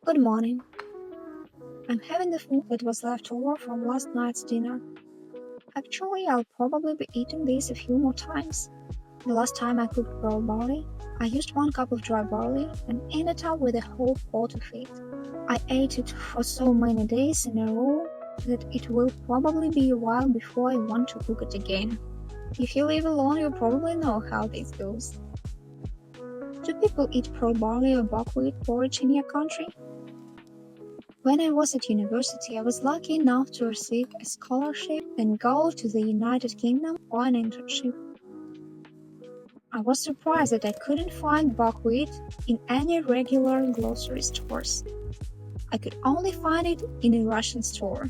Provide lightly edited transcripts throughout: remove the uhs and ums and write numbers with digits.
Good morning. I'm having the food that was left over from last night's dinner. Actually, I'll probably be eating this a few more times. The last time I cooked raw barley, I used 1 cup of dry barley and ended up with a whole pot of it. I ate it for so many days in a row that it will probably be a while before I want to cook it again. If you live alone, you probably know how this goes. Do people eat pearl barley or buckwheat porridge in your country? When I was at university, I was lucky enough to receive a scholarship and go to the United Kingdom for an internship. I was surprised that I couldn't find buckwheat in any regular grocery stores. I could only find it in a Russian store.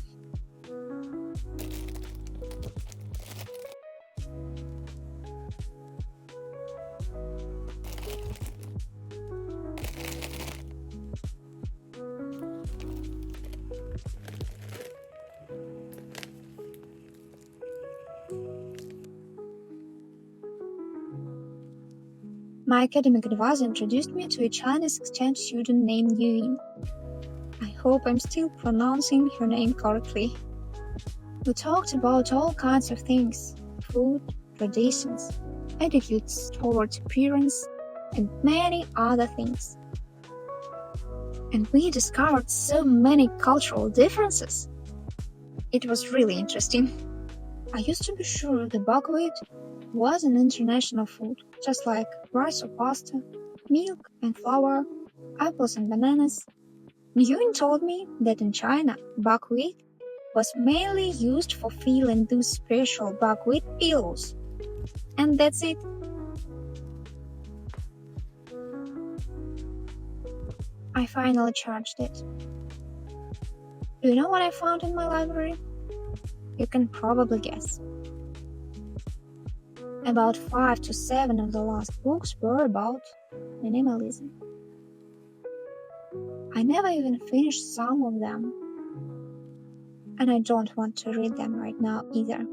My academic advisor introduced me to a Chinese exchange student named Yuying. I hope I'm still pronouncing her name correctly. We talked about all kinds of things: food, traditions, attitudes towards appearance, and many other things. And we discovered so many cultural differences. It was really interesting. I used to be sure the buckwheat was an international food, just like rice or pasta, milk and flour, apples and bananas. Nguyen told me that in China, buckwheat was mainly used for filling those special buckwheat pillows. And that's it. I finally charged it. Do you know what I found in my library? You can probably guess. About 5 to 7 of the last books were about minimalism. I never even finished some of them. And I don't want to read them right now either.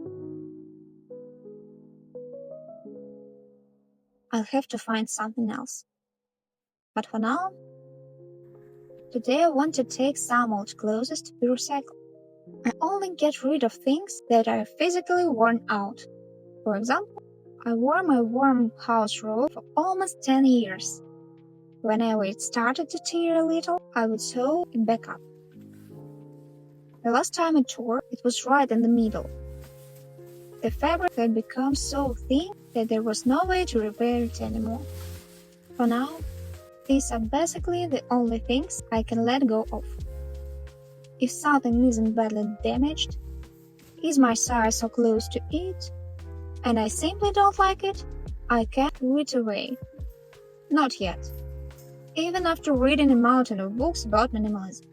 I'll have to find something else. But for now, today I want to take some old clothes to be recycled. I only get rid of things that are physically worn out. For example, I wore my warm house robe for almost 10 years. Whenever it started to tear a little, I would sew it back up. The last time it tore, it was right in the middle. The fabric had become so thin that there was no way to repair it anymore. For now, these are basically the only things I can let go of. If something isn't badly damaged, is my size so close to it, and I simply don't like it, I can't throw it away. Not yet. Even after reading a mountain of books about minimalism.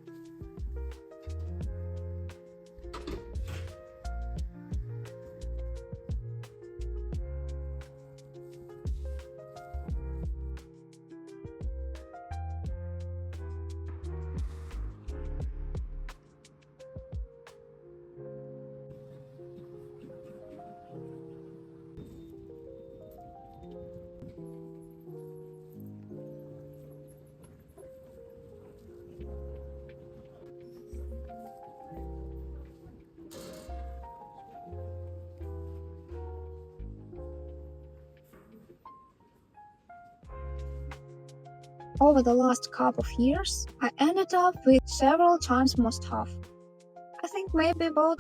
Over the last couple of years, I ended up with several times more stuff. I think maybe about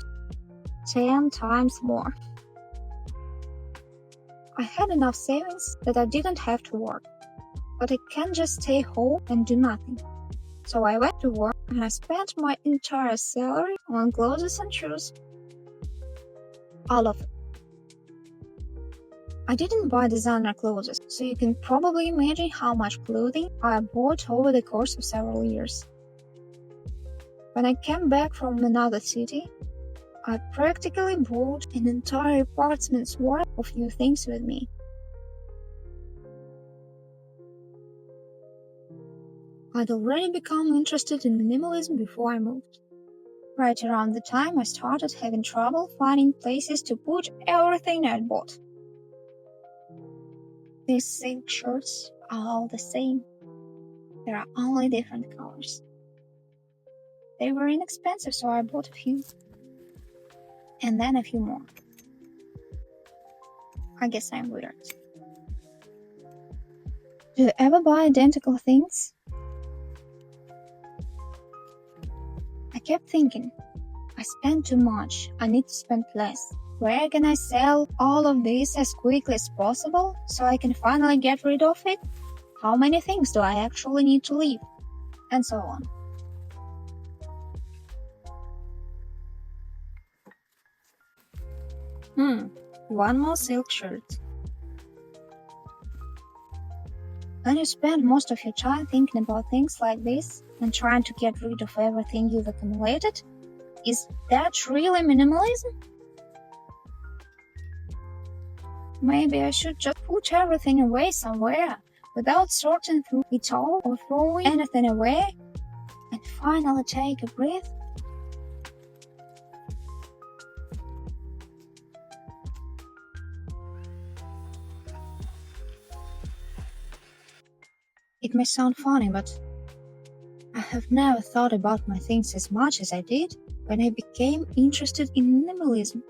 10 times more. I had enough savings that I didn't have to work, but I can't just stay home and do nothing. So I went to work and I spent my entire salary on clothes and shoes. All of it. I didn't buy designer clothes, so you can probably imagine how much clothing I bought over the course of several years. When I came back from another city, I practically brought an entire apartment's worth of new things with me. I'd already become interested in minimalism before I moved. Right around the time I started having trouble finding places to put everything I'd bought. These silk shirts are all the same. There are only different colors. They were inexpensive, so I bought a few. And then a few more. I guess I'm weird. Do you ever buy identical things? I kept thinking, I spend too much, I need to spend less. Where can I sell all of this as quickly as possible so I can finally get rid of it? How many things do I actually need to leave? And so on. One more silk shirt. When you spend most of your time thinking about things like this and trying to get rid of everything you've accumulated, is that really minimalism? Maybe I should just put everything away somewhere without sorting through it all or throwing anything away and finally take a breath. It may sound funny, but I have never thought about my things as much as I did when I became interested in minimalism.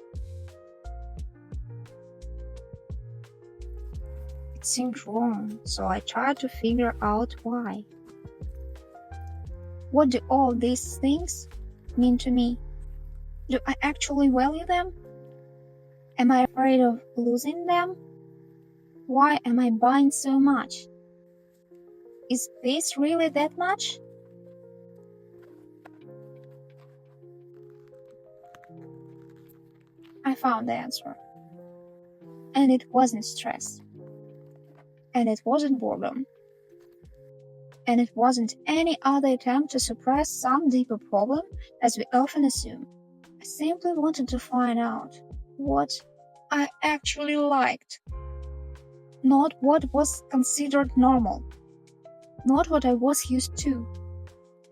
It seemed wrong, so I tried to figure out why. What do all these things mean to me? Do I actually value them? Am I afraid of losing them? Why am I buying so much? Is this really that much? I found the answer. And it wasn't stress. And it wasn't boredom. And it wasn't any other attempt to suppress some deeper problem, as we often assume. I simply wanted to find out what I actually liked. Not what was considered normal. Not what I was used to.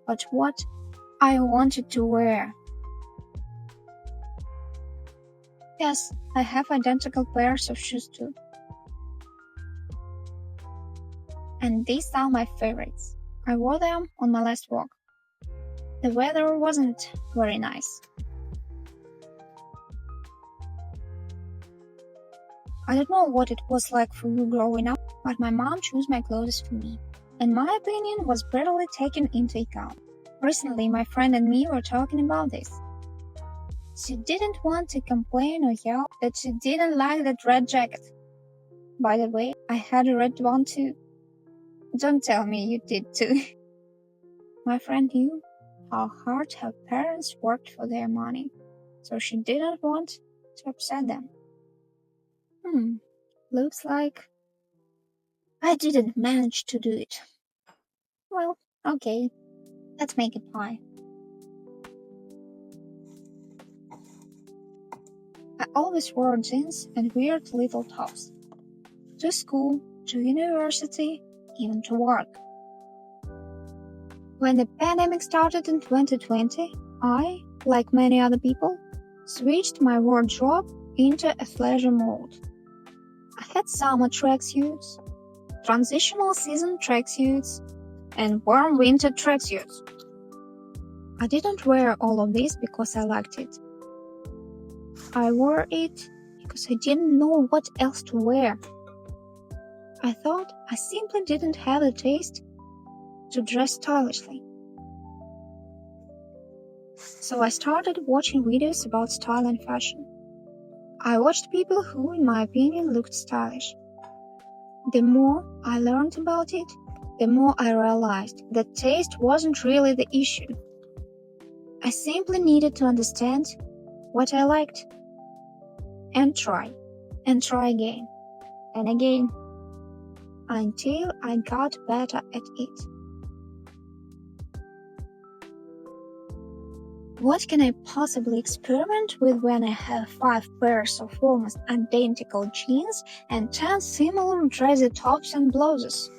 But what I wanted to wear. Yes, I have identical pairs of shoes too. And these are my favorites. I wore them on my last walk. The weather wasn't very nice. I don't know what it was like for you growing up, but my mom chose my clothes for me, and my opinion was barely taken into account. Recently, my friend and me were talking about this. She didn't want to complain or yell that she didn't like that red jacket. By the way, I had a red one too. Don't tell me you did too. My friend knew how hard her parents worked for their money, so she didn't want to upset them. Looks like I didn't manage to do it. Well, okay, let's make it pie. I always wore jeans and weird little tops. To school, to university, even to work. When the pandemic started in 2020, I, like many other people, switched my wardrobe into a leisure mode. I had summer tracksuits, transitional season tracksuits, and warm winter tracksuits. I didn't wear all of this because I liked it. I wore it because I didn't know what else to wear. I thought I simply didn't have the taste to dress stylishly. So I started watching videos about style and fashion. I watched people who, in my opinion, looked stylish. The more I learned about it, the more I realized that taste wasn't really the issue. I simply needed to understand what I liked. And try again, and again, until I got better at it. What can I possibly experiment with when I have 5 pairs of almost identical jeans and 10 similar dressy tops and blouses?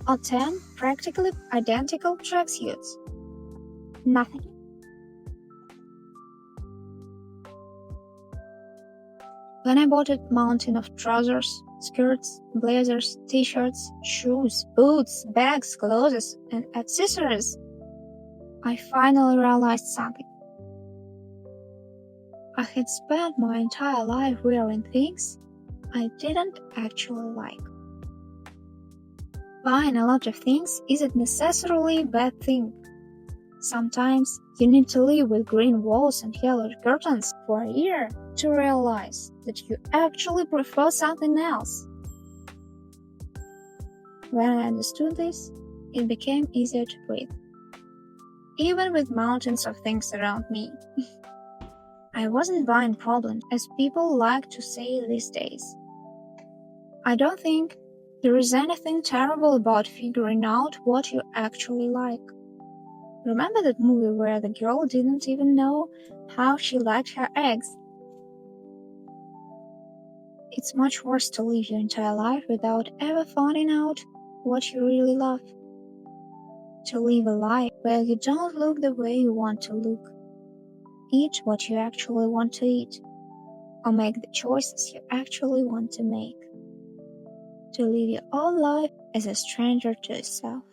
Or 10 practically identical tracksuits? Nothing. When I bought a mountain of trousers, skirts, blazers, t-shirts, shoes, boots, bags, clothes, and accessories, I finally realized something. I had spent my entire life wearing things I didn't actually like. Buying a lot of things isn't necessarily a bad thing. Sometimes you need to live with green walls and yellow curtains for a year to realize that you actually prefer something else. When I understood this, it became easier to breathe. Even with mountains of things around me. I wasn't buying problems, as people like to say these days. I don't think there is anything terrible about figuring out what you actually like. Remember that movie where the girl didn't even know how she liked her eggs? It's much worse to live your entire life without ever finding out what you really love. To live a life where you don't look the way you want to look, eat what you actually want to eat, or make the choices you actually want to make. To live your own life as a stranger to yourself.